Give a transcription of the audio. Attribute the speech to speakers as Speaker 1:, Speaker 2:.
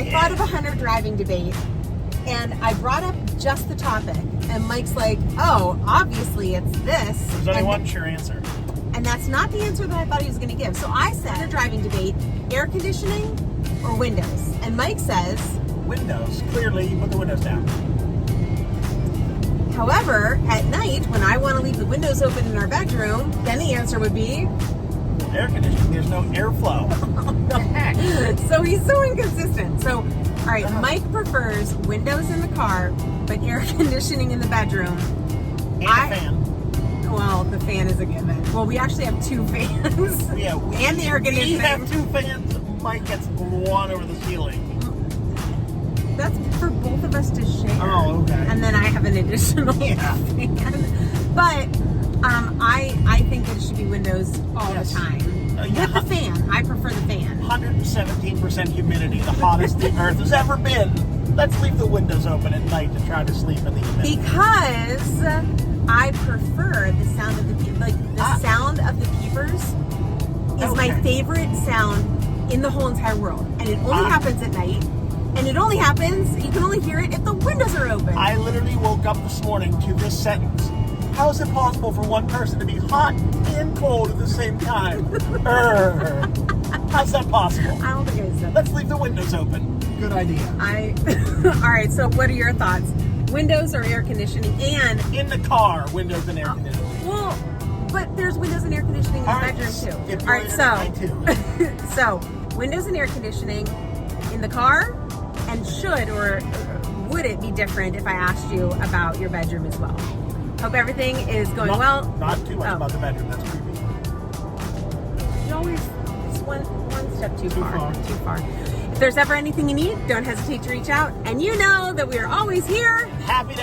Speaker 1: thought of a Hunter driving debate, and I brought up just the topic, and Mike's like, oh, obviously it's this.
Speaker 2: There's only one sure answer.
Speaker 1: And that's not the answer that I thought he was going to give. So I said, Hunter driving debate, air conditioning or windows? And Mike says...
Speaker 2: Windows. Clearly, you put the windows down.
Speaker 1: However, at night, when I want to leave the windows open in our bedroom, then the answer would be...
Speaker 2: Air conditioning. There's no airflow.
Speaker 1: So he's so inconsistent. So, all right, Mike prefers windows in the car, but air conditioning in the bedroom.
Speaker 2: And a fan.
Speaker 1: Well, the fan is a given. Well, we actually have 2 fans.
Speaker 2: Yeah,
Speaker 1: and the air conditioning.
Speaker 2: We have 2 fans. Mike gets one over the ceiling.
Speaker 1: That's for both of us to share.
Speaker 2: Oh, okay.
Speaker 1: And then I have an additional fan. But I think that it should be windows all the time. With the fan. I prefer the fan.
Speaker 2: 117% humidity, the hottest the earth has ever been. Let's leave the windows open at night to try to sleep in the humidity.
Speaker 1: Because I prefer the sound of the sound of the peepers is my favorite sound in the whole entire world. And it only happens at night. And it only happens, you can only hear it if the windows are open.
Speaker 2: I literally woke up this morning to this sentence. How is it possible for one person to be hot and cold at the same time? How's that possible?
Speaker 1: I don't think I said that.
Speaker 2: Let's leave the windows open. Good idea.
Speaker 1: All right, so what are your thoughts? Windows or air conditioning? And
Speaker 2: in the car, windows and air conditioning.
Speaker 1: Well, but there's windows and air conditioning in the bedroom too. All right, so windows and air conditioning in the car, and should or would it be different if I asked you about your bedroom as well? Hope everything is going well.
Speaker 2: Not too much about the bedroom. That's creepy.
Speaker 1: You always it's one step too far. Too far. If there's ever anything you need, don't hesitate to reach out. And you know that we are always here.
Speaker 2: Happy to